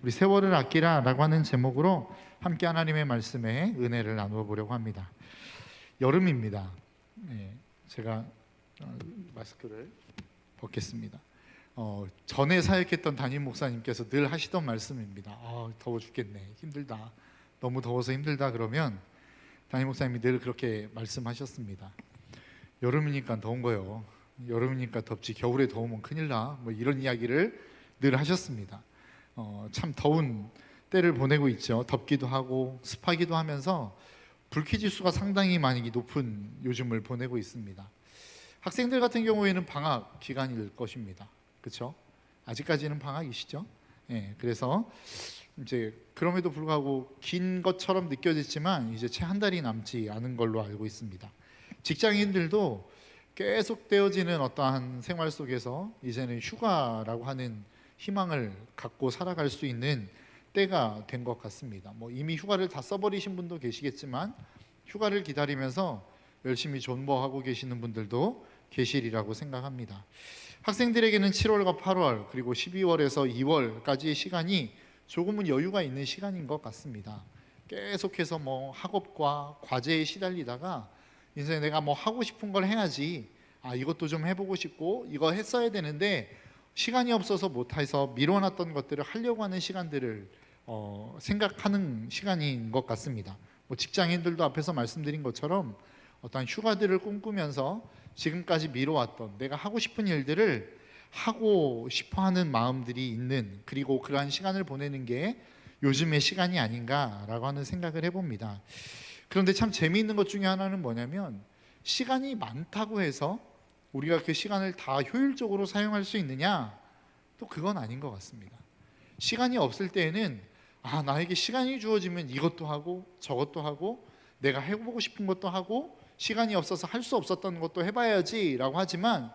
우리 세월을 아끼라 라고 하는 제목으로 함께 하나님의 말씀에 은혜를 나누어 보려고 합니다. 여름입니다. 제가 마스크를 벗겠습니다. 전에 사역했던 담임 목사님께서 늘 하시던 말씀입니다. 더워 죽겠네, 힘들다, 너무 더워서 힘들다 그러면 담임 목사님이 늘 그렇게 말씀하셨습니다. 여름이니까 더운 거요, 여름이니까 덥지 겨울에 더우면 큰일 나, 뭐 이런 이야기를 늘 하셨습니다. 참 더운 때를 보내고 있죠. 덥기도 하고 습하기도 하면서 불쾌지수가 상당히 많이 높은 요즘을 보내고 있습니다. 학생들 같은 경우에는 방학 기간일 것입니다. 그렇죠? 아직까지는 방학이시죠? 그래서 이제 그럼에도 불구하고 긴 것처럼 느껴지지만 이제 채 한 달이 남지 않은 걸로 알고 있습니다. 직장인들도 계속 되어지는 어떠한 생활 속에서 이제는 휴가라고 하는 희망을 갖고 살아갈 수 있는 때가 된 것 같습니다. 이미 휴가를 다 써버리신 분도 계시겠지만 휴가를 기다리면서 열심히 존버하고 계시는 분들도 계시리라고 생각합니다. 학생들에게는 7월과 8월 그리고 12월에서 2월까지의 시간이 조금은 여유가 있는 시간인 것 같습니다. 계속해서 학업과 과제에 시달리다가 이제 내가 하고 싶은 걸 해야지, 이것도 좀 해보고 싶고 이거 했어야 되는데 시간이 없어서 못해서 미뤄놨던 것들을 하려고 하는 시간들을 생각하는 시간인 것 같습니다. 직장인들도 앞에서 말씀드린 것처럼 어떤 휴가들을 꿈꾸면서 지금까지 미뤄왔던 내가 하고 싶은 일들을 하고 싶어하는 마음들이 있는, 그리고 그러한 시간을 보내는 게 요즘의 시간이 아닌가라고 하는 생각을 해봅니다. 그런데 참 재미있는 것 중에 하나는 뭐냐면, 시간이 많다고 해서 우리가 그 시간을 다 효율적으로 사용할 수 있느냐? 또 그건 아닌 것 같습니다. 시간이 없을 때에는 나에게 시간이 주어지면 이것도 하고 저것도 하고 내가 해보고 싶은 것도 하고 시간이 없어서 할 수 없었던 것도 해봐야지 라고 하지만,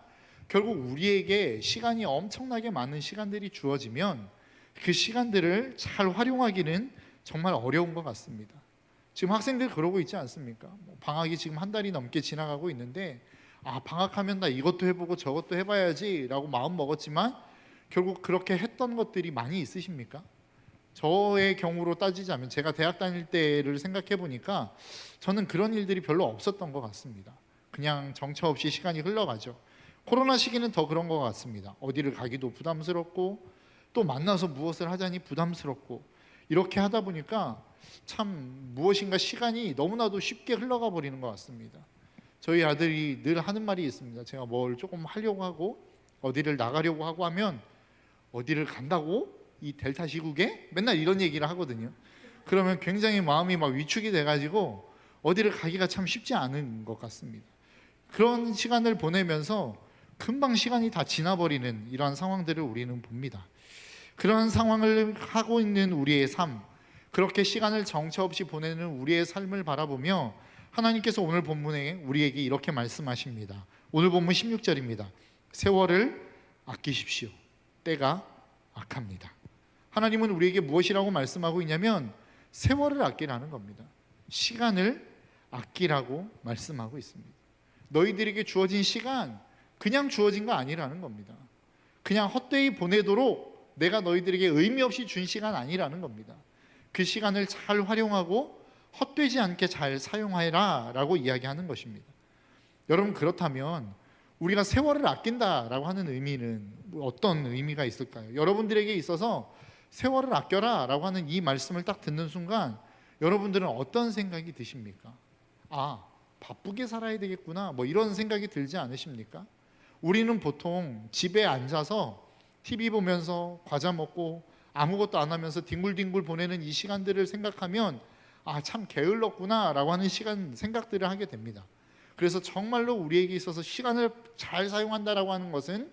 결국 우리에게 시간이 엄청나게 많은 시간들이 주어지면 그 시간들을 잘 활용하기는 정말 어려운 것 같습니다. 지금 학생들 그러고 있지 않습니까? 방학이 지금 한 달이 넘게 지나가고 있는데 방학하면 나 이것도 해보고 저것도 해봐야지 라고 마음 먹었지만 결국 그렇게 했던 것들이 많이 있으십니까? 저의 경우로 따지자면 제가 대학 다닐 때를 생각해 보니까 저는 그런 일들이 별로 없었던 것 같습니다. 그냥 정처 없이 시간이 흘러가죠. 코로나 시기는 더 그런 것 같습니다. 어디를 가기도 부담스럽고 또 만나서 무엇을 하자니 부담스럽고, 이렇게 하다 보니까 참 무엇인가 시간이 너무나도 쉽게 흘러가 버리는 것 같습니다. 저희 아들이 늘 하는 말이 있습니다. 제가 뭘 조금 하려고 하고 어디를 나가려고 하고 하면, 어디를 간다고? 이 델타 시국에? 맨날 이런 얘기를 하거든요. 그러면 굉장히 마음이 위축이 돼가지고 어디를 가기가 참 쉽지 않은 것 같습니다. 그런 시간을 보내면서 금방 시간이 다 지나버리는 이러한 상황들을 우리는 봅니다. 그런 상황을 하고 있는 우리의 삶, 그렇게 시간을 정처 없이 보내는 우리의 삶을 바라보며 하나님께서 오늘 본문에 우리에게 이렇게 말씀하십니다. 오늘 본문 16절입니다. 세월을 아끼십시오. 때가 악합니다. 하나님은 우리에게 무엇이라고 말씀하고 있냐면 세월을 아끼라는 겁니다. 시간을 아끼라고 말씀하고 있습니다. 너희들에게 주어진 시간 그냥 주어진 거 아니라는 겁니다. 그냥 헛되이 보내도록 내가 너희들에게 의미 없이 준 시간 아니라는 겁니다. 그 시간을 잘 활용하고 헛되지 않게 잘 사용하라 라고 이야기하는 것입니다. 여러분, 그렇다면 우리가 세월을 아낀다라고 하는 의미는 어떤 의미가 있을까요? 여러분들에게 있어서 세월을 아껴라 라고 하는 이 말씀을 딱 듣는 순간 여러분들은 어떤 생각이 드십니까? 바쁘게 살아야 되겠구나, 이런 생각이 들지 않으십니까? 우리는 보통 집에 앉아서 TV 보면서 과자 먹고 아무것도 안 하면서 뒹굴뒹굴 보내는 이 시간들을 생각하면 참 게을렀구나 라고 하는 생각들을 하게 됩니다. 그래서 정말로 우리에게 있어서 시간을 잘 사용한다라고 하는 것은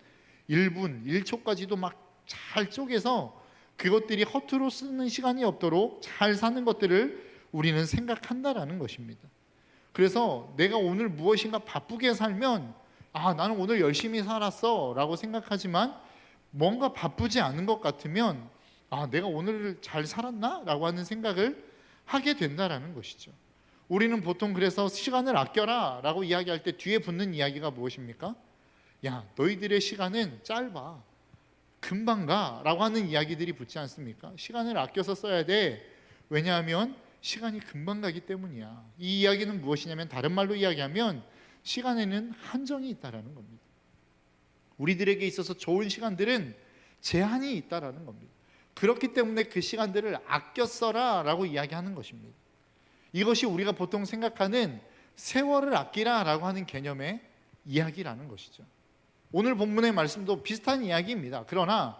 1분, 1초까지도 잘 쪼개서 그것들이 허투루 쓰는 시간이 없도록 잘 사는 것들을 우리는 생각한다라는 것입니다. 그래서 내가 오늘 무엇인가 바쁘게 살면 나는 오늘 열심히 살았어 라고 생각하지만, 뭔가 바쁘지 않은 것 같으면 내가 오늘 잘 살았나? 라고 하는 생각을 하게 된다라는 것이죠. 우리는 보통 그래서 시간을 아껴라 라고 이야기할 때 뒤에 붙는 이야기가 무엇입니까? 너희들의 시간은 짧아. 금방 가라고 하는 이야기들이 붙지 않습니까? 시간을 아껴서 써야 돼. 왜냐하면 시간이 금방 가기 때문이야. 이 이야기는 무엇이냐면, 다른 말로 이야기하면 시간에는 한정이 있다라는 겁니다. 우리들에게 있어서 좋은 시간들은 제한이 있다라는 겁니다. 그렇기 때문에 그 시간들을 아껴 써라라고 이야기하는 것입니다. 이것이 우리가 보통 생각하는 세월을 아끼라라고 하는 개념의 이야기라는 것이죠. 오늘 본문의 말씀도 비슷한 이야기입니다. 그러나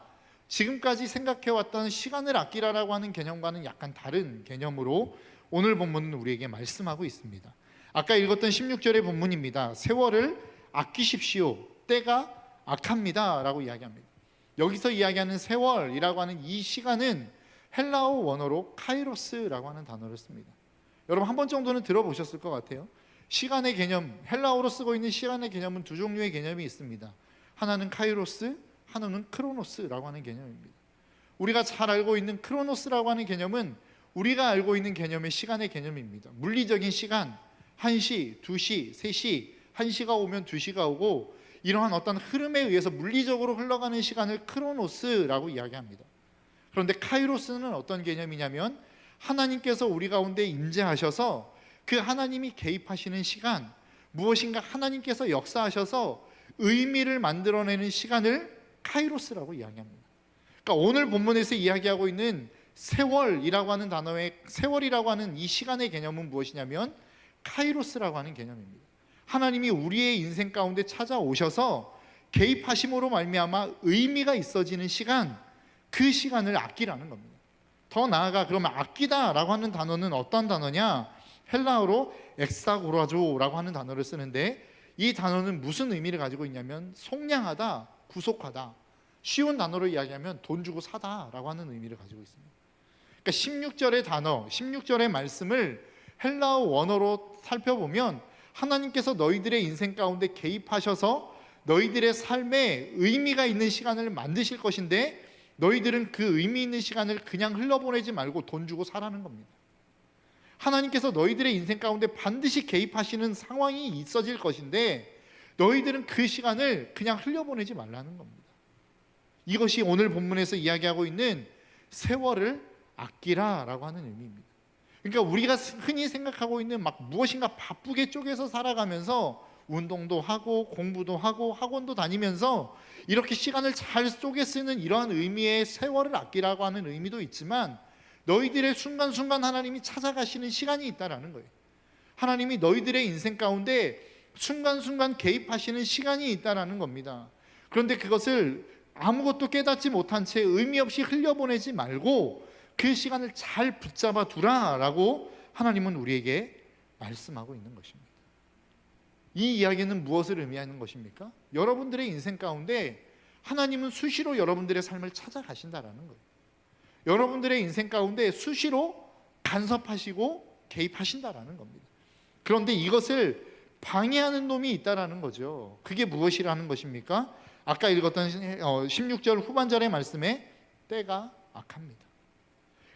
지금까지 생각해왔던 시간을 아끼라라고 하는 개념과는 약간 다른 개념으로 오늘 본문은 우리에게 말씀하고 있습니다. 아까 읽었던 16절의 본문입니다. 세월을 아끼십시오. 때가 악합니다 라고 이야기합니다. 여기서 이야기하는 세월이라고 하는 이 시간은 헬라어 원어로 카이로스라고 하는 단어를 씁니다. 여러분 한 번 정도는 들어보셨을 것 같아요. 시간의 개념, 헬라어로 쓰고 있는 시간의 개념은 두 종류의 개념이 있습니다. 하나는 카이로스, 하나는 크로노스라고 하는 개념입니다. 우리가 잘 알고 있는 크로노스라고 하는 개념은 우리가 알고 있는 개념의 시간의 개념입니다. 물리적인 시간, 1시, 2시, 3시, 1시가 오면 2시가 오고, 이러한 어떤 흐름에 의해서 물리적으로 흘러가는 시간을 크로노스라고 이야기합니다. 그런데 카이로스는 어떤 개념이냐면, 하나님께서 우리 가운데 임재하셔서 그 하나님이 개입하시는 시간, 무엇인가 하나님께서 역사하셔서 의미를 만들어내는 시간을 카이로스라고 이야기합니다. 그러니까 오늘 본문에서 이야기하고 있는 세월이라고 하는 단어의, 세월이라고 하는 이 시간의 개념은 무엇이냐면 카이로스라고 하는 개념입니다. 하나님이 우리의 인생 가운데 찾아오셔서 개입하심으로 말미암아 의미가 있어지는 시간, 그 시간을 아끼라는 겁니다. 더 나아가 그러면 아끼다라고 하는 단어는 어떤 단어냐? 헬라어로 엑사고라조라고 하는 단어를 쓰는데, 이 단어는 무슨 의미를 가지고 있냐면 속량하다, 구속하다, 쉬운 단어로 이야기하면 돈 주고 사다라고 하는 의미를 가지고 있습니다. 그러니까 16절의 단어, 16절의 말씀을 헬라어 원어로 살펴보면 하나님께서 너희들의 인생 가운데 개입하셔서 너희들의 삶에 의미가 있는 시간을 만드실 것인데, 너희들은 그 의미 있는 시간을 그냥 흘러보내지 말고 돈 주고 사라는 겁니다. 하나님께서 너희들의 인생 가운데 반드시 개입하시는 상황이 있어질 것인데, 너희들은 그 시간을 그냥 흘려보내지 말라는 겁니다. 이것이 오늘 본문에서 이야기하고 있는 세월을 아끼라라고 하는 의미입니다. 그러니까 우리가 흔히 생각하고 있는 막 무엇인가 바쁘게 쪼개서 살아가면서 운동도 하고 공부도 하고 학원도 다니면서 이렇게 시간을 잘 쪼개 쓰는 이러한 의미의 세월을 아끼라고 하는 의미도 있지만, 너희들의 순간순간 하나님이 찾아가시는 시간이 있다라는 거예요. 하나님이 너희들의 인생 가운데 순간순간 개입하시는 시간이 있다라는 겁니다. 그런데 그것을 아무것도 깨닫지 못한 채 의미 없이 흘려보내지 말고 그 시간을 잘 붙잡아 두라라고 하나님은 우리에게 말씀하고 있는 것입니다. 이 이야기는 무엇을 의미하는 것입니까? 여러분들의 인생 가운데 하나님은 수시로 여러분들의 삶을 찾아가신다라는 거예요. 여러분들의 인생 가운데 수시로 간섭하시고 개입하신다라는 겁니다. 그런데 이것을 방해하는 놈이 있다라는 거죠. 그게 무엇이라는 것입니까? 아까 읽었던 16절 후반절의 말씀에 때가 악합니다.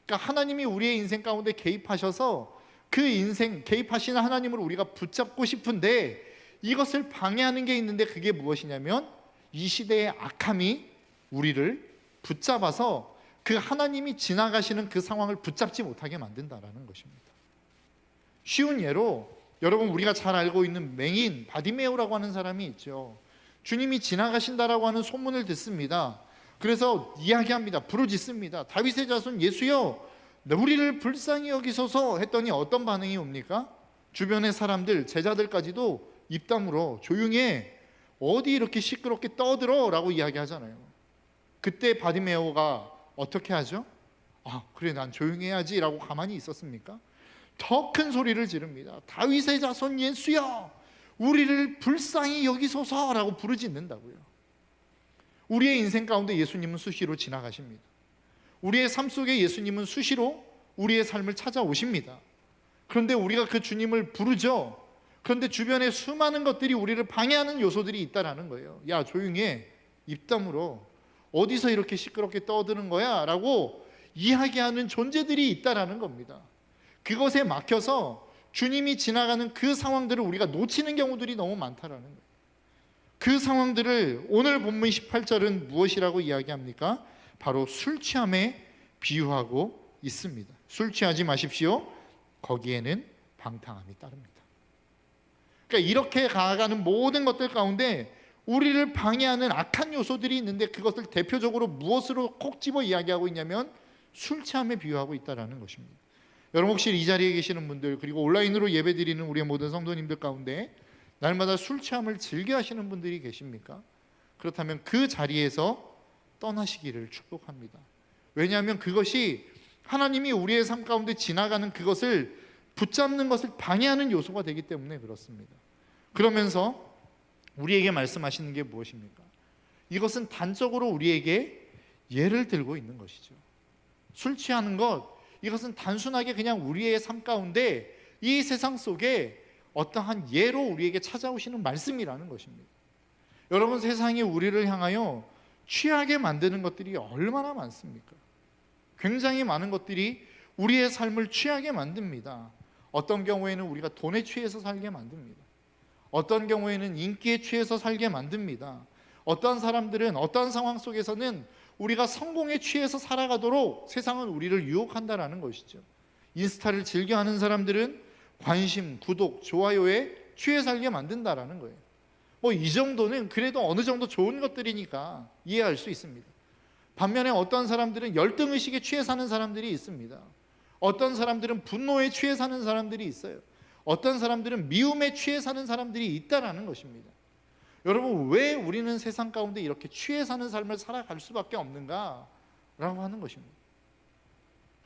그러니까 하나님이 우리의 인생 가운데 개입하셔서 그 인생 개입하시는 하나님을 우리가 붙잡고 싶은데, 이것을 방해하는 게 있는데, 그게 무엇이냐면 이 시대의 악함이 우리를 붙잡아서 그 하나님이 지나가시는 그 상황을 붙잡지 못하게 만든다라는 것입니다. 쉬운 예로 여러분 우리가 잘 알고 있는 맹인 바디메오라고 하는 사람이 있죠. 주님이 지나가신다라고 하는 소문을 듣습니다. 그래서 이야기합니다. 부르짖습니다. 다윗의 자손 예수여, 우리를 불쌍히 여기소서 했더니 어떤 반응이 옵니까? 주변의 사람들, 제자들까지도 입 다물어 조용히 해, 어디 이렇게 시끄럽게 떠들어 라고 이야기하잖아요. 그때 바디메오가 어떻게 하죠? 아, 그래, 난 조용히 해야지 라고 가만히 있었습니까? 더 큰 소리를 지릅니다. 다윗의 자손 예수여, 우리를 불쌍히 여기소서 라고 부르짖는다고요. 우리의 인생 가운데 예수님은 수시로 지나가십니다. 우리의 삶 속에 예수님은 수시로 우리의 삶을 찾아오십니다. 그런데 우리가 그 주님을 부르죠. 그런데 주변에 수많은 것들이 우리를 방해하는 요소들이 있다라는 거예요. 야, 조용히 해, 입 다물어, 어디서 이렇게 시끄럽게 떠드는 거야? 라고 이야기하는 존재들이 있다라는 겁니다. 그것에 막혀서 주님이 지나가는 그 상황들을 우리가 놓치는 경우들이 너무 많다라는 거예요. 그 상황들을 오늘 본문 18절은 무엇이라고 이야기합니까? 바로 술 취함에 비유하고 있습니다. 술 취하지 마십시오. 거기에는 방탕함이 따릅니다. 그러니까 이렇게 가가는 모든 것들 가운데 우리를 방해하는 악한 요소들이 있는데 그것을 대표적으로 무엇으로 콕 집어 이야기하고 있냐면 술 취함에 비유하고 있다는 것입니다. 여러분 혹시 이 자리에 계시는 분들, 그리고 온라인으로 예배드리는 우리의 모든 성도님들 가운데 날마다 술 취함을 즐겨 하시는 분들이 계십니까? 그렇다면 그 자리에서 떠나시기를 축복합니다. 왜냐하면 그것이 하나님이 우리의 삶 가운데 지나가는 그것을 붙잡는 것을 방해하는 요소가 되기 때문에 그렇습니다. 그러면서 우리에게 말씀하시는 게 무엇입니까? 이것은 단적으로 우리에게 예를 들고 있는 것이죠. 술 취하는 것, 이것은 단순하게 그냥 우리의 삶 가운데 이 세상 속에 어떠한 예로 우리에게 찾아오시는 말씀이라는 것입니다. 여러분, 세상이 우리를 향하여 취하게 만드는 것들이 얼마나 많습니까? 굉장히 많은 것들이 우리의 삶을 취하게 만듭니다. 어떤 경우에는 우리가 돈에 취해서 살게 만듭니다. 어떤 경우에는 인기에 취해서 살게 만듭니다. 어떤 사람들은 어떤 상황 속에서는 우리가 성공에 취해서 살아가도록 세상은 우리를 유혹한다라는 것이죠. 인스타를 즐겨하는 사람들은 관심, 구독, 좋아요에 취해 살게 만든다라는 거예요. 이 정도는 그래도 어느 정도 좋은 것들이니까 이해할 수 있습니다. 반면에 어떤 사람들은 열등의식에 취해 사는 사람들이 있습니다. 어떤 사람들은 분노에 취해 사는 사람들이 있어요. 어떤 사람들은 미움에 취해 사는 사람들이 있다라는 것입니다. 여러분, 왜 우리는 세상 가운데 이렇게 취해 사는 삶을 살아갈 수밖에 없는가? 라고 하는 것입니다.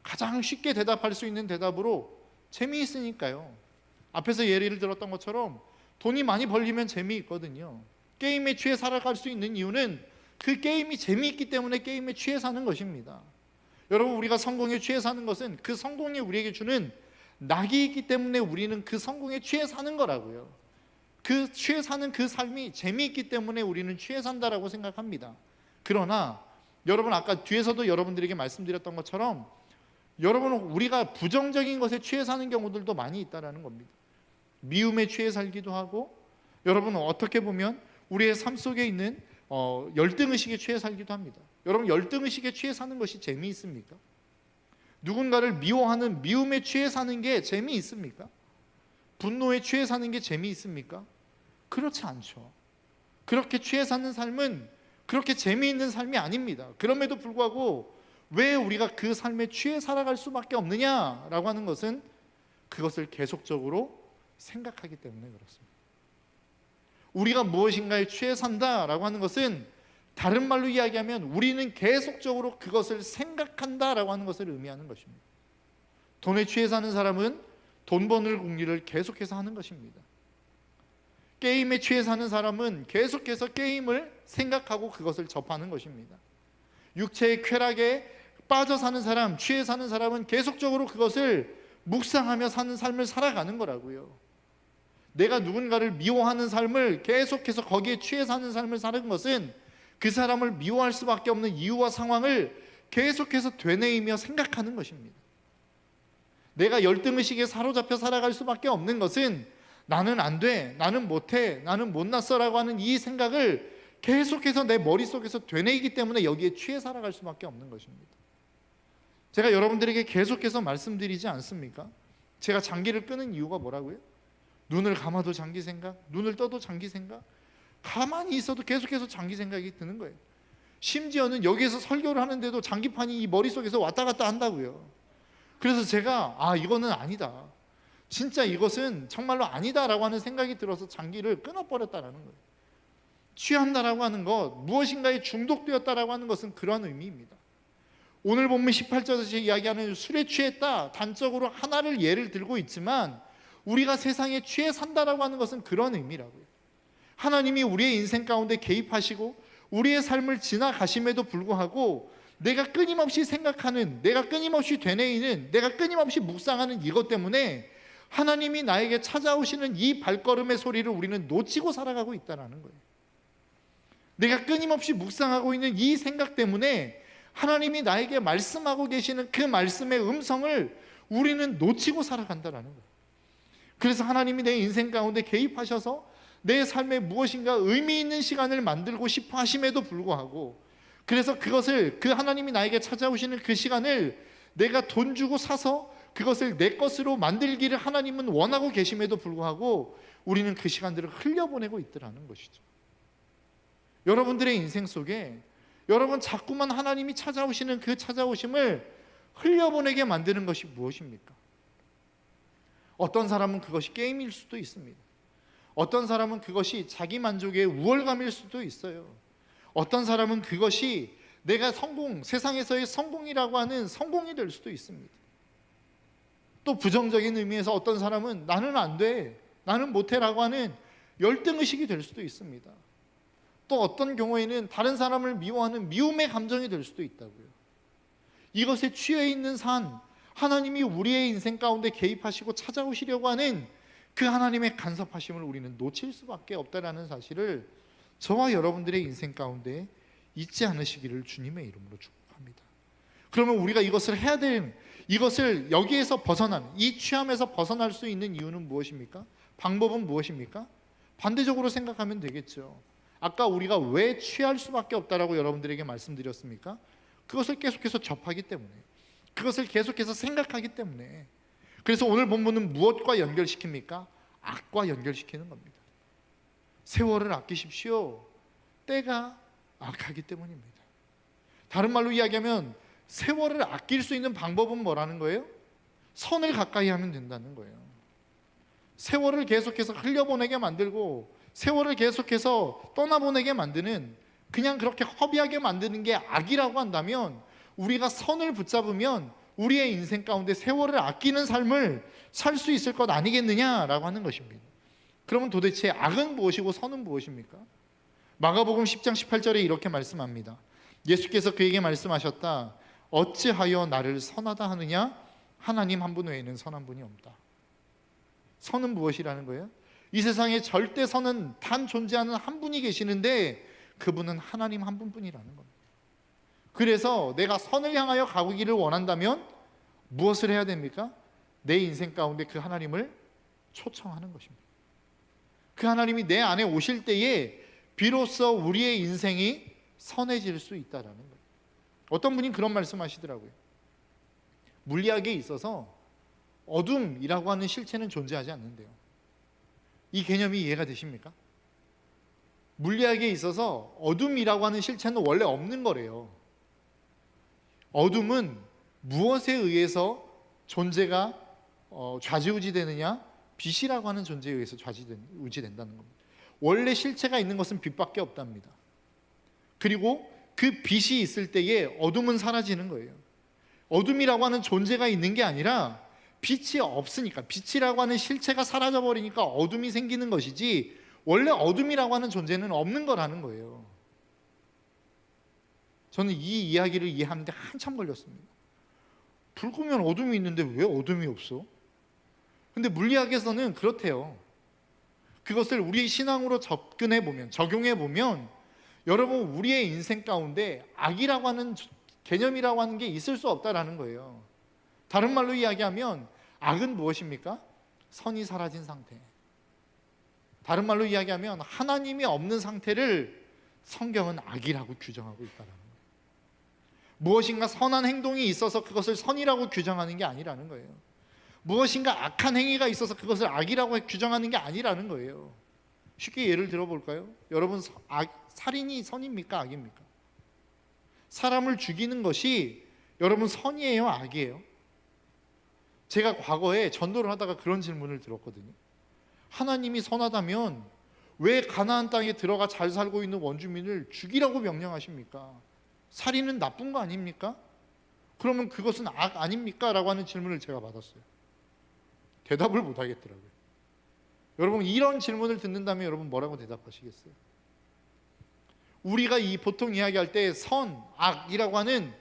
가장 쉽게 대답할 수 있는 대답으로 재미있으니까요. 앞에서 예를 들었던 것처럼 돈이 많이 벌리면 재미있거든요. 게임에 취해 살아갈 수 있는 이유는 그 게임이 재미있기 때문에 게임에 취해 사는 것입니다. 여러분, 우리가 성공에 취해 사는 것은 그 성공이 우리에게 주는 낙이 있기 때문에 우리는 그 성공에 취해 사는 거라고요. 그 취해 사는 그 삶이 재미있기 때문에 우리는 취해 산다라고 생각합니다. 그러나 여러분, 아까 뒤에서도 여러분들에게 말씀드렸던 것처럼 여러분, 우리가 부정적인 것에 취해 사는 경우들도 많이 있다는 겁니다. 미움에 취해 살기도 하고, 여러분 어떻게 보면 우리의 삶 속에 있는 열등의식에 취해 살기도 합니다. 여러분, 열등의식에 취해 사는 것이 재미있습니까? 누군가를 미워하는 미움에 취해 사는 게 재미있습니까? 분노에 취해 사는 게 재미있습니까? 그렇지 않죠. 그렇게 취해 사는 삶은 그렇게 재미있는 삶이 아닙니다. 그럼에도 불구하고 왜 우리가 그 삶에 취해 살아갈 수밖에 없느냐라고 하는 것은 그것을 계속적으로 생각하기 때문에 그렇습니다. 우리가 무엇인가에 취해 산다라고 하는 것은 다른 말로 이야기하면 우리는 계속적으로 그것을 생각한다라고 하는 것을 의미하는 것입니다. 돈에 취해 사는 사람은 돈 버는 궁리를 계속해서 하는 것입니다. 게임에 취해 사는 사람은 계속해서 게임을 생각하고 그것을 접하는 것입니다. 육체의 쾌락에 빠져 사는 사람, 취해 사는 사람은 계속적으로 그것을 묵상하며 사는 삶을 살아가는 거라고요. 내가 누군가를 미워하는 삶을 계속해서 거기에 취해 사는 삶을 사는 것은 그 사람을 미워할 수밖에 없는 이유와 상황을 계속해서 되뇌이며 생각하는 것입니다. 내가 열등의식에 사로잡혀 살아갈 수밖에 없는 것은 나는 안 돼, 나는 못해, 나는 못났어 라고 하는 이 생각을 계속해서 내 머릿속에서 되뇌이기 때문에 여기에 취해 살아갈 수밖에 없는 것입니다. 제가 여러분들에게 계속해서 말씀드리지 않습니까? 제가 장기를 끄는 이유가 뭐라고요? 눈을 감아도 장기 생각, 눈을 떠도 장기 생각, 가만히 있어도 계속해서 장기 생각이 드는 거예요. 심지어는 여기에서 설교를 하는데도 장기판이 이 머릿속에서 왔다 갔다 한다고요. 그래서 제가 이거는 아니다, 진짜 이것은 정말로 아니다라고 하는 생각이 들어서 장기를 끊어버렸다라는 거예요. 취한다라고 하는 것, 무엇인가에 중독되었다라고 하는 것은 그런 의미입니다. 오늘 본문 18절에서 이야기하는 술에 취했다, 단적으로 하나를 예를 들고 있지만 우리가 세상에 취해 산다라고 하는 것은 그런 의미라고요. 하나님이 우리의 인생 가운데 개입하시고 우리의 삶을 지나가심에도 불구하고 내가 끊임없이 생각하는, 내가 끊임없이 되뇌이는, 내가 끊임없이 묵상하는 이것 때문에 하나님이 나에게 찾아오시는 이 발걸음의 소리를 우리는 놓치고 살아가고 있다는 거예요. 내가 끊임없이 묵상하고 있는 이 생각 때문에 하나님이 나에게 말씀하고 계시는 그 말씀의 음성을 우리는 놓치고 살아간다는 거예요. 그래서 하나님이 내 인생 가운데 개입하셔서 내 삶에 무엇인가 의미 있는 시간을 만들고 싶어 하심에도 불구하고, 그래서 그것을, 그 하나님이 나에게 찾아오시는 그 시간을 내가 돈 주고 사서 그것을 내 것으로 만들기를 하나님은 원하고 계심에도 불구하고 우리는 그 시간들을 흘려보내고 있더라는 것이죠. 여러분들의 인생 속에 여러분 자꾸만 하나님이 찾아오시는 그 찾아오심을 흘려보내게 만드는 것이 무엇입니까? 어떤 사람은 그것이 게임일 수도 있습니다. 어떤 사람은 그것이 자기 만족의 우월감일 수도 있어요. 어떤 사람은 그것이 내가 세상에서의 성공이라고 하는 성공이 될 수도 있습니다. 또 부정적인 의미에서 어떤 사람은 나는 안 돼, 나는 못해라고 하는 열등의식이 될 수도 있습니다. 또 어떤 경우에는 다른 사람을 미워하는 미움의 감정이 될 수도 있다고요. 이것에 취해 있는 하나님이 우리의 인생 가운데 개입하시고 찾아오시려고 하는 그 하나님의 간섭하심을 우리는 놓칠 수밖에 없다는 사실을 저와 여러분들의 인생 가운데 잊지 않으시기를 주님의 이름으로 축복합니다. 그러면 우리가 이것을 해야 되는, 이것을 여기에서 벗어난, 이 취함에서 벗어날 수 있는 이유는 무엇입니까? 방법은 무엇입니까? 반대적으로 생각하면 되겠죠. 아까 우리가 왜 취할 수밖에 없다라고 여러분들에게 말씀드렸습니까? 그것을 계속해서 접하기 때문에, 그것을 계속해서 생각하기 때문에. 그래서 오늘 본문은 무엇과 연결시킵니까? 악과 연결시키는 겁니다. 세월을 아끼십시오. 때가 악하기 때문입니다. 다른 말로 이야기하면 세월을 아낄 수 있는 방법은 뭐라는 거예요? 선을 가까이 하면 된다는 거예요. 세월을 계속해서 흘려보내게 만들고 세월을 계속해서 떠나보내게 만드는, 그냥 그렇게 허비하게 만드는 게 악이라고 한다면, 우리가 선을 붙잡으면 우리의 인생 가운데 세월을 아끼는 삶을 살 수 있을 것 아니겠느냐라고 하는 것입니다. 그러면 도대체 악은 무엇이고 선은 무엇입니까? 마가복음 10장 18절에 이렇게 말씀합니다. 예수께서 그에게 말씀하셨다. 어찌하여 나를 선하다 하느냐? 하나님 한 분 외에는 선한 분이 없다. 선은 무엇이라는 거예요? 이 세상에 절대 선은 단 존재하는 한 분이 계시는데 그분은 하나님 한 분뿐이라는 겁니다. 그래서 내가 선을 향하여 가기를 원한다면 무엇을 해야 됩니까? 내 인생 가운데 그 하나님을 초청하는 것입니다. 그 하나님이 내 안에 오실 때에 비로소 우리의 인생이 선해질 수 있다라는 거예요. 어떤 분이 그런 말씀하시더라고요. 물리학에 있어서 어둠이라고 하는 실체는 존재하지 않는데요. 이 개념이 이해가 되십니까? 물리학에 있어서 어둠이라고 하는 실체는 원래 없는 거래요. 어둠은 무엇에 의해서 존재가 좌지우지되느냐? 빛이라고 하는 존재에 의해서 좌지우지된다는 겁니다. 원래 실체가 있는 것은 빛밖에 없답니다. 그리고 그 빛이 있을 때에 어둠은 사라지는 거예요. 어둠이라고 하는 존재가 있는 게 아니라 빛이 없으니까, 빛이라고 하는 실체가 사라져버리니까 어둠이 생기는 것이지, 원래 어둠이라고 하는 존재는 없는 거라는 거예요. 저는 이 이야기를 이해하는데 한참 걸렸습니다. 불 끄면 어둠이 있는데 왜 어둠이 없어? 근데 물리학에서는 그렇대요. 그것을 우리 신앙으로 접근해 보면, 적용해 보면, 여러분 우리의 인생 가운데 악이라고 하는 개념이라고 하는 게 있을 수 없다라는 거예요. 다른 말로 이야기하면 악은 무엇입니까? 선이 사라진 상태. 다른 말로 이야기하면 하나님이 없는 상태를 성경은 악이라고 규정하고 있다는 거예요. 무엇인가 선한 행동이 있어서 그것을 선이라고 규정하는 게 아니라는 거예요. 무엇인가 악한 행위가 있어서 그것을 악이라고 규정하는 게 아니라는 거예요. 쉽게 예를 들어볼까요? 여러분, 살인이 선입니까? 악입니까? 사람을 죽이는 것이 여러분 선이에요? 악이에요? 제가 과거에 전도를 하다가 그런 질문을 들었거든요. 하나님이 선하다면 왜 가나안 땅에 들어가 잘 살고 있는 원주민을 죽이라고 명령하십니까? 살인은 나쁜 거 아닙니까? 그러면 그것은 악 아닙니까? 라고 하는 질문을 제가 받았어요. 대답을 못 하겠더라고요. 여러분, 이런 질문을 듣는다면 여러분 뭐라고 대답하시겠어요? 우리가 보통 이야기할 때 선, 악이라고 하는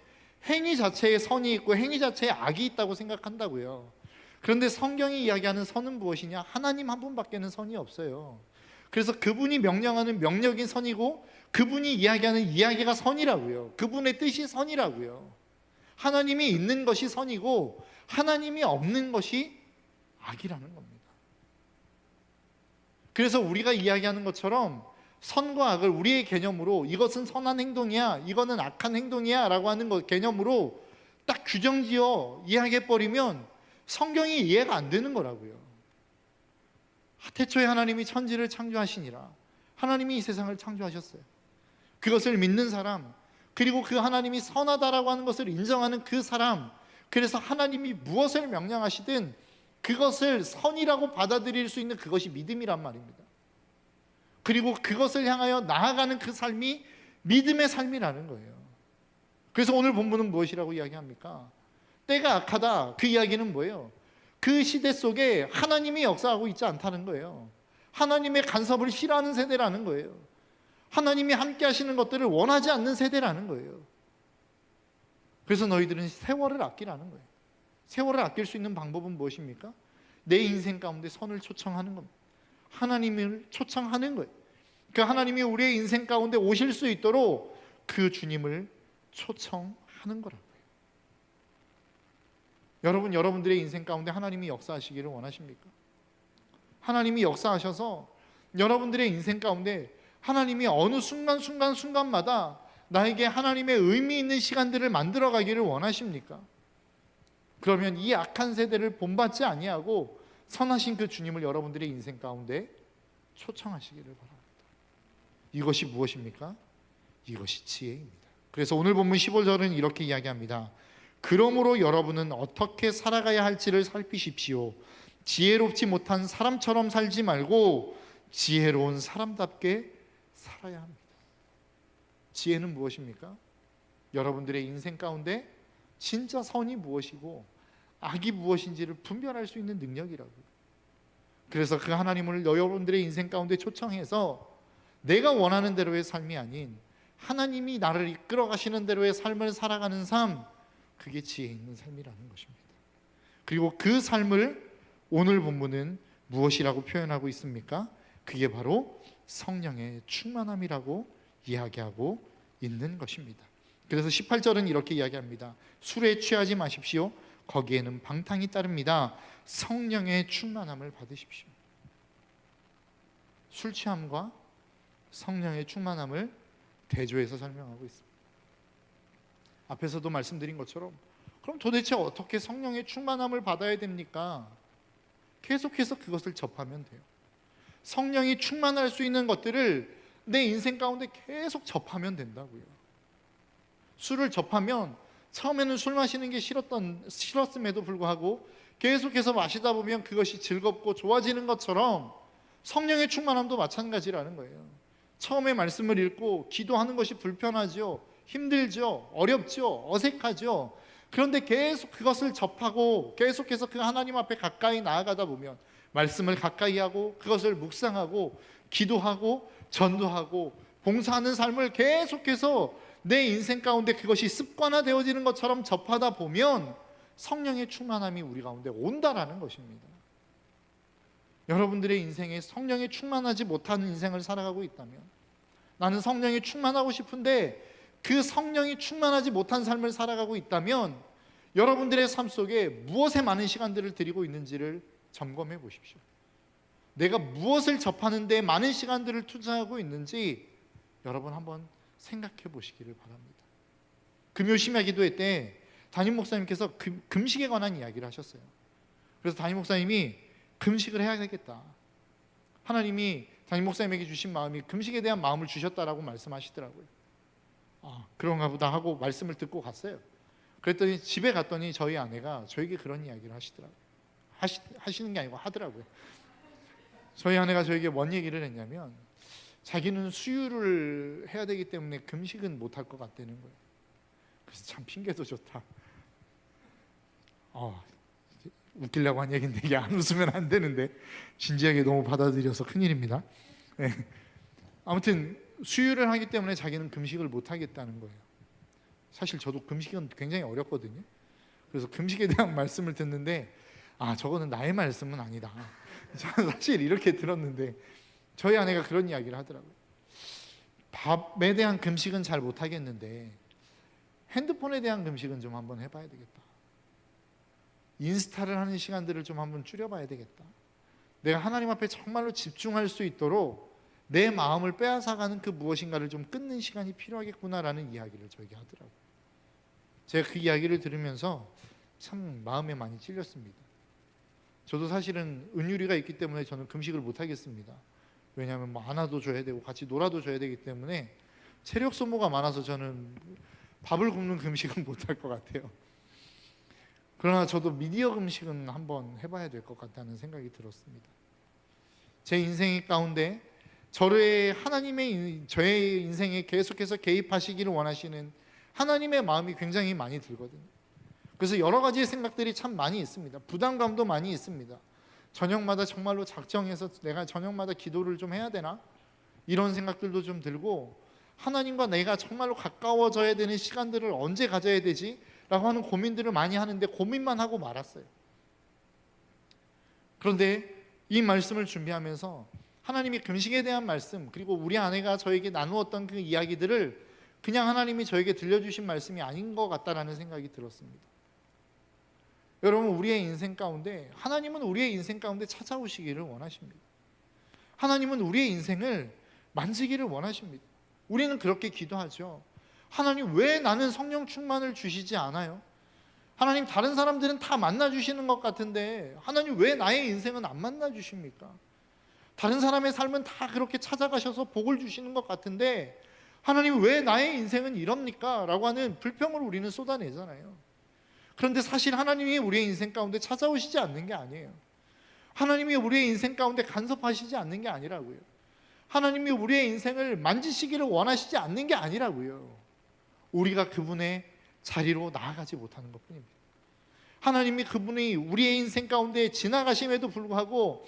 행위 자체에 선이 있고 행위 자체에 악이 있다고 생각한다고요. 그런데 성경이 이야기하는 선은 무엇이냐? 하나님 한 분밖에는 선이 없어요. 그래서 그분이 명령하는 명령이 선이고 그분이 이야기하는 이야기가 선이라고요. 그분의 뜻이 선이라고요. 하나님이 있는 것이 선이고 하나님이 없는 것이 악이라는 겁니다. 그래서 우리가 이야기하는 것처럼 선과 악을 우리의 개념으로 이것은 선한 행동이야, 이거는 악한 행동이야 라고 하는 것 개념으로 딱 규정지어 이야기해버리면 성경이 이해가 안 되는 거라고요. 태초에 하나님이 천지를 창조하시니라. 하나님이 이 세상을 창조하셨어요. 그것을 믿는 사람, 그리고 그 하나님이 선하다라고 하는 것을 인정하는 그 사람, 그래서 하나님이 무엇을 명령하시든 그것을 선이라고 받아들일 수 있는 그것이 믿음이란 말입니다. 그리고 그것을 향하여 나아가는 그 삶이 믿음의 삶이라는 거예요. 그래서 오늘 본문은 무엇이라고 이야기합니까? 때가 악하다. 그 이야기는 뭐예요? 그 시대 속에 하나님이 역사하고 있지 않다는 거예요. 하나님의 간섭을 싫어하는 세대라는 거예요. 하나님이 함께 하시는 것들을 원하지 않는 세대라는 거예요. 그래서 너희들은 세월을 아끼라는 거예요. 세월을 아낄 수 있는 방법은 무엇입니까? 내 인생 가운데 선을 초청하는 겁니다. 하나님을 초청하는 거예요. 그 하나님이 우리의 인생 가운데 오실 수 있도록 그 주님을 초청하는 거라고요. 여러분, 여러분들의 인생 가운데 하나님이 역사하시기를 원하십니까? 하나님이 역사하셔서 여러분들의 인생 가운데 하나님이 어느 순간마다 나에게 하나님의 의미 있는 시간들을 만들어 가기를 원하십니까? 그러면 이 악한 세대를 본받지 아니하고 선하신 그 주님을 여러분들의 인생 가운데 초청하시기를 바랍니다. 이것이 무엇입니까? 이것이 지혜입니다. 그래서 오늘 본문 15절은 이렇게 이야기합니다. 그러므로 여러분은 어떻게 살아가야 할지를 살피십시오. 지혜롭지 못한 사람처럼 살지 말고 지혜로운 사람답게 살아야 합니다. 지혜는 무엇입니까? 여러분들의 인생 가운데 진짜 선이 무엇이고 악이 무엇인지를 분별할 수 있는 능력이라고요. 그래서 그 하나님을 여러분들의 인생 가운데 초청해서 내가 원하는 대로의 삶이 아닌 하나님이 나를 이끌어 가시는 대로의 삶을 살아가는 삶, 그게 지혜 있는 삶이라는 것입니다. 그리고 그 삶을 오늘 본문은 무엇이라고 표현하고 있습니까? 그게 바로 성령의 충만함이라고 이야기하고 있는 것입니다. 그래서 18절은 이렇게 이야기합니다. 술에 취하지 마십시오. 거기에는 방탕이 따릅니다. 성령의 충만함을 받으십시오. 술 취함과 성령의 충만함을 대조해서 설명하고 있습니다. 앞에서도 말씀드린 것처럼 그럼 도대체 어떻게 성령의 충만함을 받아야 됩니까? 계속해서 그것을 접하면 돼요. 성령이 충만할 수 있는 것들을 내 인생 가운데 계속 접하면 된다고요. 술을 접하면 처음에는 술 마시는 게 싫었음에도 불구하고 계속해서 마시다 보면 그것이 즐겁고 좋아지는 것처럼 성령의 충만함도 마찬가지라는 거예요. 처음에 말씀을 읽고 기도하는 것이 불편하죠, 힘들죠, 어렵죠, 어색하죠. 그런데 계속 그것을 접하고 계속해서 그 하나님 앞에 가까이 나아가다 보면 말씀을 가까이 하고 그것을 묵상하고 기도하고 전도하고 봉사하는 삶을 계속해서 내 인생 가운데 그것이 습관화되어지는 것처럼 접하다 보면 성령의 충만함이 우리 가운데 온다라는 것입니다. 여러분들의 인생에 성령에 충만하지 못한 인생을 살아가고 있다면, 나는 성령이 충만하고 싶은데 그 성령이 충만하지 못한 삶을 살아가고 있다면 여러분들의 삶 속에 무엇에 많은 시간들을 들이고 있는지를 점검해 보십시오. 내가 무엇을 접하는 데 많은 시간들을 투자하고 있는지 여러분 한번 생각해 보시기를 바랍니다. 금요 심야 기도회 때 담임 목사님께서 금식에 관한 이야기를 하셨어요. 그래서 담임 목사님이 금식을 해야 되겠다, 하나님이 담임 목사님에게 주신 마음이 금식에 대한 마음을 주셨다라고 말씀하시더라고요. 그런가 보다 하고 말씀을 듣고 갔어요. 그랬더니 집에 갔더니 저희 아내가 저에게 그런 이야기를 하시더라고요. 하시는 게 아니고 하더라고요. 저희 아내가 저에게 뭔 얘기를 했냐면 자기는 수유를 해야 되기 때문에 금식은 못할 것 같다는 거예요. 그래서 참 핑계도 좋다. 웃기려고 한 얘기인데 이게 안 웃으면 안 되는데 진지하게 너무 받아들여서 큰일입니다. 네. 아무튼 수유를 하기 때문에 자기는 금식을 못 하겠다는 거예요. 사실 저도 금식은 굉장히 어렵거든요. 그래서 금식에 대한 말씀을 듣는데 저거는 나의 말씀은 아니다. 저는 사실 이렇게 들었는데 저희 아내가 그런 이야기를 하더라고요. 밥에 대한 금식은 잘 못하겠는데 핸드폰에 대한 금식은 좀 한번 해봐야 되겠다. 인스타를 하는 시간들을 좀 한번 줄여봐야 되겠다. 내가 하나님 앞에 정말로 집중할 수 있도록 내 마음을 빼앗아가는 그 무엇인가를 좀 끊는 시간이 필요하겠구나라는 이야기를 저에게 하더라고요. 제가 그 이야기를 들으면서 참 마음에 많이 찔렸습니다. 저도 사실은 은유리가 있기 때문에 저는 금식을 못 하겠습니다. 왜냐하면 뭐 안아도 줘야 되고 같이 놀아도 줘야 되기 때문에 체력 소모가 많아서 저는 밥을 굶는 금식은 못 할 것 같아요. 그러나 저도 미디어 금식은 한번 해봐야 될 것 같다는 생각이 들었습니다. 제 인생 가운데 저의 인생에 계속해서 개입하시기를 원하시는 하나님의 마음이 굉장히 많이 들거든요. 그래서 여러 가지의 생각들이 참 많이 있습니다. 부담감도 많이 있습니다. 저녁마다 정말로 작정해서 내가 저녁마다 기도를 좀 해야 되나? 이런 생각들도 좀 들고, 하나님과 내가 정말로 가까워져야 되는 시간들을 언제 가져야 되지? 라고 하는 고민들을 많이 하는데 고민만 하고 말았어요. 그런데 이 말씀을 준비하면서 하나님이 금식에 대한 말씀, 그리고 우리 아내가 저에게 나누었던 그 이야기들을 그냥 하나님이 저에게 들려주신 말씀이 아닌 것 같다라는 생각이 들었습니다. 여러분, 우리의 인생 가운데 하나님은 우리의 인생 가운데 찾아오시기를 원하십니다. 하나님은 우리의 인생을 만지기를 원하십니다. 우리는 그렇게 기도하죠. 하나님, 왜 나는 성령 충만을 주시지 않아요? 하나님, 다른 사람들은 다 만나주시는 것 같은데 하나님 왜 나의 인생은 안 만나주십니까? 다른 사람의 삶은 다 그렇게 찾아가셔서 복을 주시는 것 같은데 하나님 왜 나의 인생은 이럽니까? 라고 하는 불평을 우리는 쏟아내잖아요. 그런데 사실 하나님이 우리의 인생 가운데 찾아오시지 않는 게 아니에요. 하나님이 우리의 인생 가운데 간섭하시지 않는 게 아니라고요. 하나님이 우리의 인생을 만지시기를 원하시지 않는 게 아니라고요. 우리가 그분의 자리로 나아가지 못하는 것뿐입니다. 하나님이 그분이 우리의 인생 가운데 지나가심에도 불구하고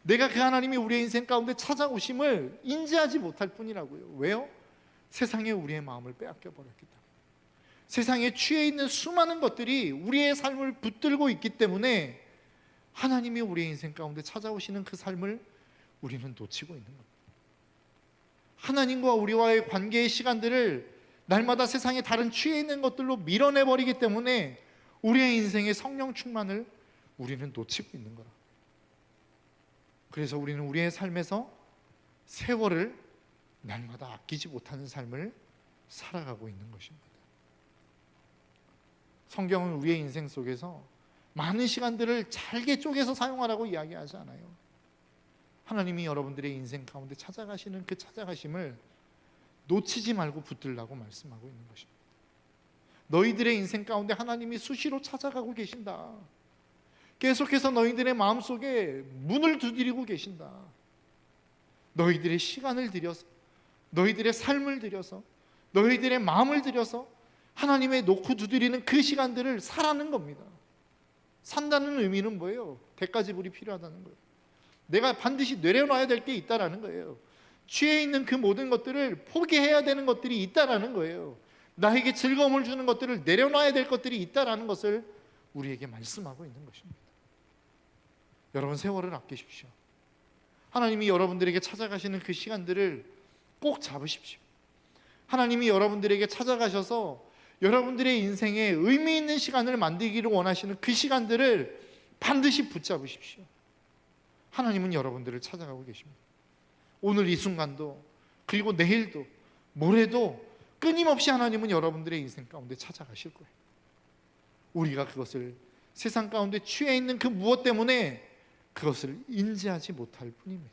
내가 그 하나님이 우리의 인생 가운데 찾아오심을 인지하지 못할 뿐이라고요. 왜요? 세상에 우리의 마음을 빼앗겨 버렸기 때문에. 세상에 취해 있는 수많은 것들이 우리의 삶을 붙들고 있기 때문에 하나님이 우리의 인생 가운데 찾아오시는 그 삶을 우리는 놓치고 있는 겁니다. 하나님과 우리와의 관계의 시간들을 날마다 세상에 다른 취해 있는 것들로 밀어내버리기 때문에 우리의 인생의 성령 충만을 우리는 놓치고 있는 거라. 그래서 우리는 우리의 삶에서 세월을 날마다 아끼지 못하는 삶을 살아가고 있는 것입니다. 성경은 우리의 인생 속에서 많은 시간들을 잘게 쪼개서 사용하라고 이야기하지 않아요. 하나님이 여러분들의 인생 가운데 찾아가시는 그 찾아가심을 놓치지 말고 붙들라고 말씀하고 있는 것입니다. 너희들의 인생 가운데 하나님이 수시로 찾아가고 계신다. 계속해서 너희들의 마음속에 문을 두드리고 계신다. 너희들의 시간을 들여서, 너희들의 삶을 들여서, 너희들의 마음을 들여서 하나님의 놓고 두드리는 그 시간들을 사라는 겁니다. 산다는 의미는 뭐예요? 대가 지불이 필요하다는 거예요. 내가 반드시 내려놔야 될 게 있다라는 거예요. 취해 있는 그 모든 것들을 포기해야 되는 것들이 있다라는 거예요. 나에게 즐거움을 주는 것들을 내려놔야 될 것들이 있다라는 것을 우리에게 말씀하고 있는 것입니다. 여러분, 세월을 아끼십시오. 하나님이 여러분들에게 찾아가시는 그 시간들을 꼭 잡으십시오. 하나님이 여러분들에게 찾아가셔서 여러분들의 인생에 의미 있는 시간을 만들기를 원하시는 그 시간들을 반드시 붙잡으십시오. 하나님은 여러분들을 찾아가고 계십니다. 오늘 이 순간도, 그리고 내일도, 모레도 끊임없이 하나님은 여러분들의 인생 가운데 찾아가실 거예요. 우리가 그것을 세상 가운데 취해 있는 그 무엇 때문에 그것을 인지하지 못할 뿐입니다.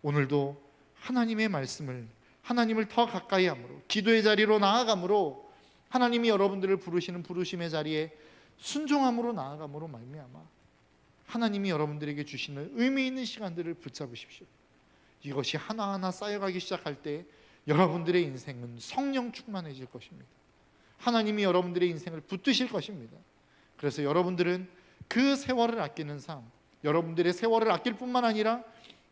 오늘도 하나님의 말씀을, 하나님을 더 가까이 함으로, 기도의 자리로 나아감으로, 하나님이 여러분들을 부르시는 부르심의 자리에 순종함으로 나아감으로 말미암아 하나님이 여러분들에게 주시는 의미 있는 시간들을 붙잡으십시오. 이것이 하나하나 쌓여가기 시작할 때 여러분들의 인생은 성령 충만해질 것입니다. 하나님이 여러분들의 인생을 붙드실 것입니다. 그래서 여러분들은 그 세월을 아끼는 삶, 여러분들의 세월을 아낄 뿐만 아니라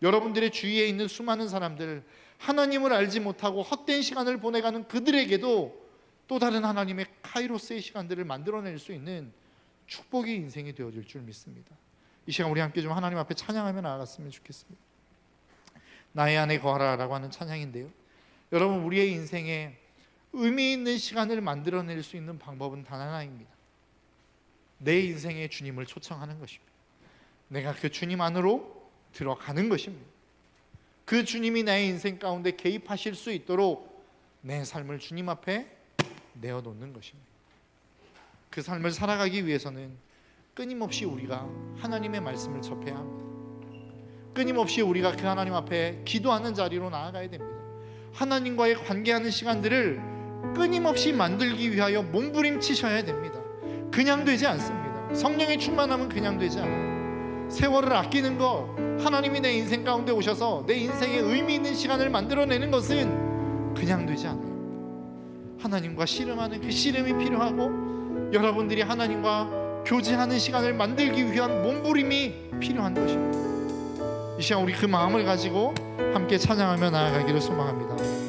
여러분들의 주위에 있는 수많은 사람들, 하나님을 알지 못하고 헛된 시간을 보내가는 그들에게도 또 다른 하나님의 카이로스의 시간들을 만들어낼 수 있는 축복의 인생이 되어질 줄 믿습니다. 이 시간 우리 함께 좀 하나님 앞에 찬양하며 나아갔으면 좋겠습니다. 나의 안에 거하라 라고 하는 찬양인데요, 여러분, 우리의 인생에 의미 있는 시간을 만들어낼 수 있는 방법은 단 하나입니다. 내 인생에 주님을 초청하는 것입니다. 내가 그 주님 안으로 들어가는 것입니다. 그 주님이 내 인생 가운데 개입하실 수 있도록 내 삶을 주님 앞에 내어놓는 것입니다. 그 삶을 살아가기 위해서는 끊임없이 우리가 하나님의 말씀을 접해야 합니다. 끊임없이 우리가 그 하나님 앞에 기도하는 자리로 나아가야 됩니다. 하나님과의 관계하는 시간들을 끊임없이 만들기 위하여 몸부림치셔야 됩니다. 그냥 되지 않습니다. 성령의 충만함은 그냥 되지 않아요. 세월을 아끼는 것, 하나님이 내 인생 가운데 오셔서 내 인생에 의미 있는 시간을 만들어내는 것은 그냥 되지 않아요. 하나님과 씨름하는 그 씨름이 필요하고, 여러분들이 하나님과 교제하는 시간을 만들기 위한 몸부림이 필요한 것입니다. 이 시간 우리 그 마음을 가지고 함께 찬양하며 나아가기를 소망합니다.